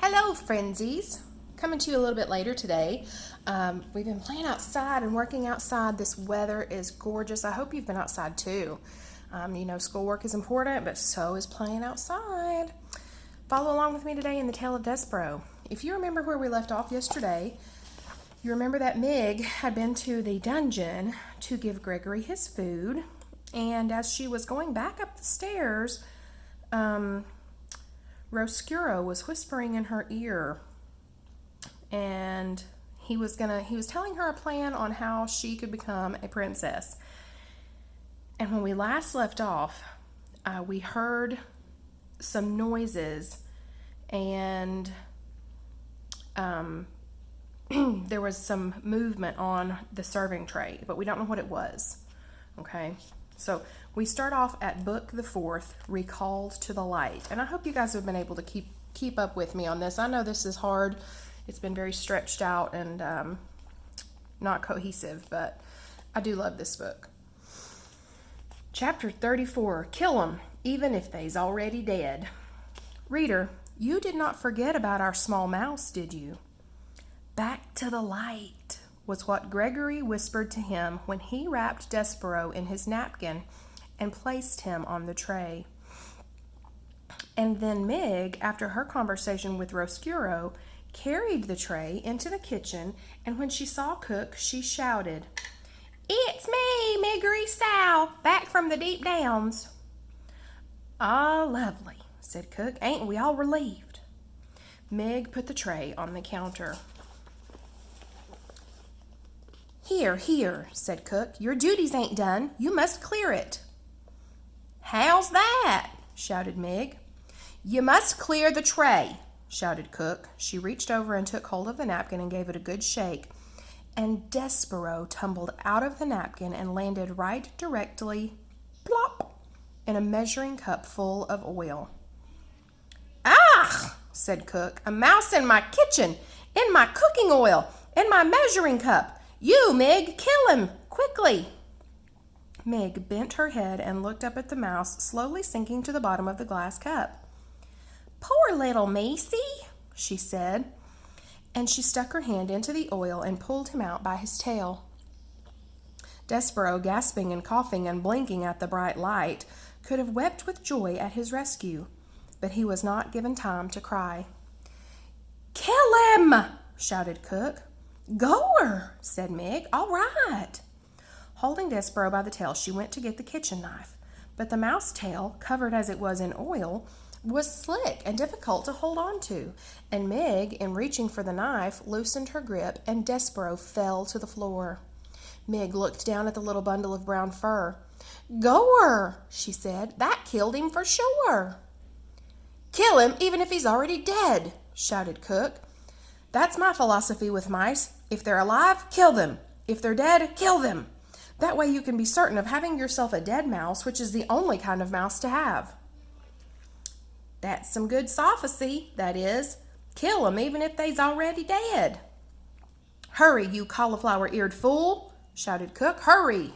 Hello, frenzies. Coming to you a little bit later today. We've been playing outside and working outside. This weather is gorgeous. I hope you've been outside too. Schoolwork is important, but so is playing outside. Follow along with me today in the tale of Despereaux. If you remember where we left off yesterday, you remember that Mig had been to the dungeon to give Gregory his food, and as she was going back up the stairs, Roscuro was whispering in her ear, and he was telling her a plan on how she could become a princess. And when we last left off, we heard some noises, and there was some movement on the serving tray, but we don't know what it was. Okay, so we start off at Book the 4th, Recalled to the Light. And I hope you guys have been able to keep up with me on this. I know this is hard. It's been very stretched out and not cohesive, but I do love this book. Chapter 34, Kill 'em, even if they's already dead. Reader, you did not forget about our small mouse, did you? Back to the light, was what Gregory whispered to him when he wrapped Despereaux in his napkin and placed him on the tray. And then Mig, after her conversation with Roscuro, carried the tray into the kitchen, and when she saw Cook, she shouted, "It's me, Miggery Sow, back from the deep downs." "Ah, lovely," said Cook. "Ain't we all relieved?" Mig put the tray on the counter. Here, said Cook. "Your duties ain't done. You must clear it." "How's that?" shouted Mig. "You must clear the tray," shouted Cook. She reached over and took hold of the napkin and gave it a good shake, and Despereaux tumbled out of the napkin and landed right directly, plop, in a measuring cup full of oil. "Ah!" said Cook. "A mouse in my kitchen, in my cooking oil, in my measuring cup. You, Mig, kill him, quickly." Mig bent her head and looked up at the mouse, slowly sinking to the bottom of the glass cup. "Poor little Macy," she said, and she stuck her hand into the oil and pulled him out by his tail. Despereaux, gasping and coughing and blinking at the bright light, could have wept with joy at his rescue, but he was not given time to cry. "Kill him!" shouted Cook. "Go her," said Mig. "All right." Holding Despereaux by the tail, she went to get the kitchen knife, but the mouse tail, covered as it was in oil, was slick and difficult to hold on to, and Mig, in reaching for the knife, loosened her grip, and Despereaux fell to the floor. Mig looked down at the little bundle of brown fur. "Go her," she said. "That killed him for sure." "Kill him even if he's already dead," shouted Cook. "That's my philosophy with mice. If they're alive, kill them. If they're dead, kill them. That way you can be certain of having yourself a dead mouse, which is the only kind of mouse to have." "That's some good sophisy, that is. Kill 'em even if they's already dead." "Hurry, you cauliflower-eared fool," shouted Cook. "Hurry."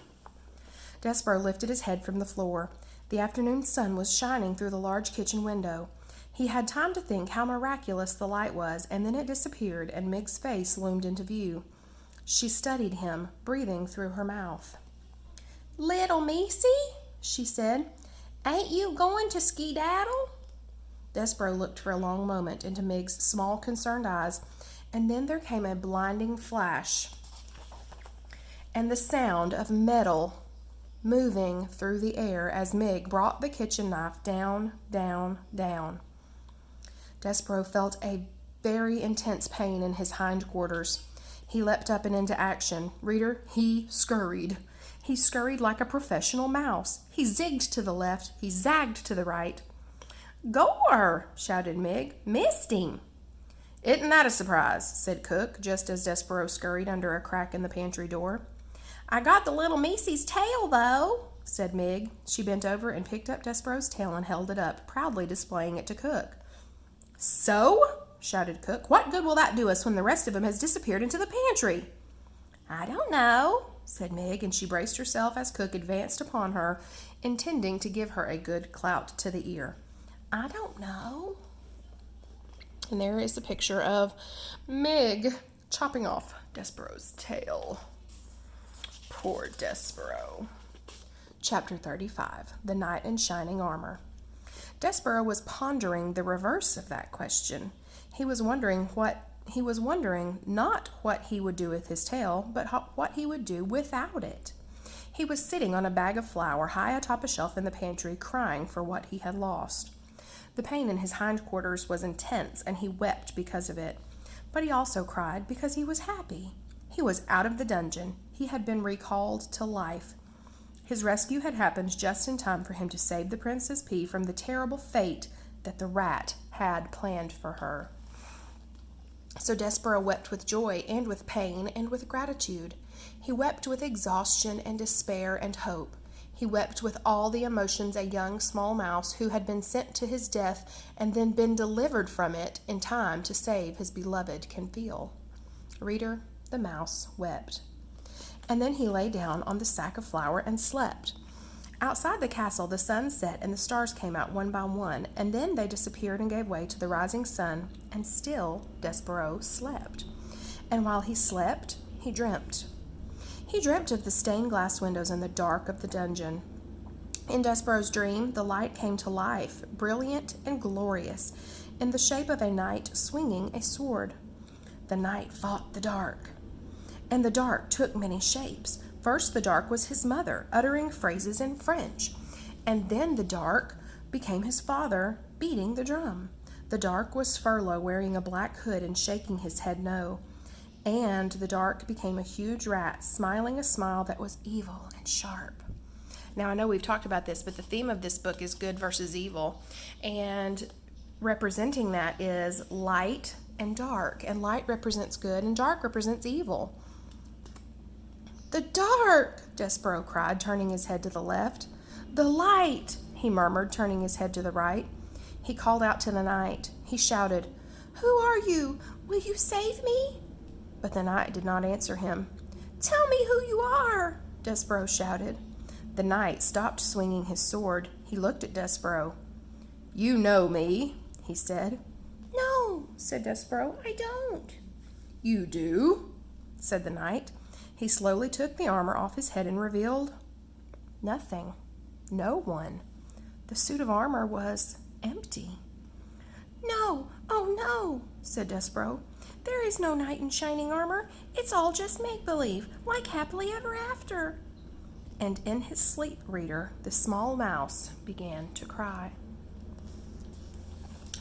Despereaux lifted his head from the floor. The afternoon sun was shining through the large kitchen window. He had time to think how miraculous the light was, and then it disappeared, and Mig's face loomed into view. She studied him, breathing through her mouth. "Little Missy," she said, "ain't you going to skedaddle?" Despereaux looked for a long moment into Mig's small, concerned eyes, and then there came a blinding flash and the sound of metal moving through the air as Mig brought the kitchen knife down, down, down. Despereaux felt a very intense pain in his hindquarters. He leapt up and into action. Reader, he scurried. He scurried like a professional mouse. He zigged to the left. He zagged to the right. "Go her!" shouted Mig. "Missed him." "Isn't that a surprise?" said Cook, just as Despereaux scurried under a crack in the pantry door. "I got the little Missy's tail, though," said Mig. She bent over and picked up Despereaux's tail and held it up, proudly displaying it to Cook. "So?" shouted Cook. "What good will that do us when the rest of him has disappeared into the pantry?" "I don't know," said Mig, and she braced herself as Cook advanced upon her, intending to give her a good clout to the ear. "I don't know." And there is the picture of Meg chopping off Despereaux's tail. Poor Despereaux. Chapter 35, The Knight in Shining Armor. Despereaux was pondering the reverse of that question. He was wondering not what he would do with his tail, but what he would do without it. He was sitting on a bag of flour high atop a shelf in the pantry, crying for what he had lost. The pain in his hindquarters was intense, and he wept because of it. But he also cried because he was happy. He was out of the dungeon. He had been recalled to life. His rescue had happened just in time for him to save the Princess Pea from the terrible fate that the rat had planned for her. So Despereaux wept with joy and with pain and with gratitude. He wept with exhaustion and despair and hope. He wept with all the emotions a young small mouse who had been sent to his death and then been delivered from it in time to save his beloved can feel. Reader, the mouse wept. And then he lay down on the sack of flour and slept. Outside the castle, the sun set and the stars came out one by one, and then they disappeared and gave way to the rising sun, and still Despereaux slept. And while he slept, he dreamt. He dreamt of the stained glass windows in the dark of the dungeon. In Despereaux's dream, the light came to life, brilliant and glorious, in the shape of a knight swinging a sword. The knight fought the dark, and the dark took many shapes. First, the dark was his mother, uttering phrases in French, and then the dark became his father, beating the drum. The dark was Furlough, wearing a black hood and shaking his head no. And the dark became a huge rat, smiling a smile that was evil and sharp. Now, I know we've talked about this, but the theme of this book is good versus evil. And representing that is light and dark. And light represents good and dark represents evil. "The dark!" Despereaux cried, turning his head to the left. "The light!" he murmured, turning his head to the right. He called out to the knight. He shouted, "Who are you? Will you save me?" But the knight did not answer him. "Tell me who you are!" Despereaux shouted. The knight stopped swinging his sword. He looked at Despereaux. "You know me," he said. "No," said Despereaux, "I don't." "You do," said the knight. He slowly took the armor off his head and revealed nothing. No one. The suit of armor was empty. "No, oh no," said Despereaux. "There is no knight in shining armor. It's all just make-believe, like happily ever after." And in his sleep, reader, the small mouse began to cry.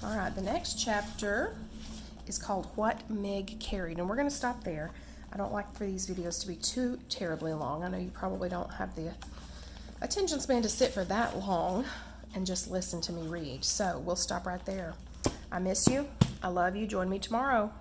All right, the next chapter is called What Meg Carried, and we're going to stop there. I don't like for these videos to be too terribly long. I know you probably don't have the attention span to sit for that long and just listen to me read. So we'll stop right there. I miss you. I love you. Join me tomorrow.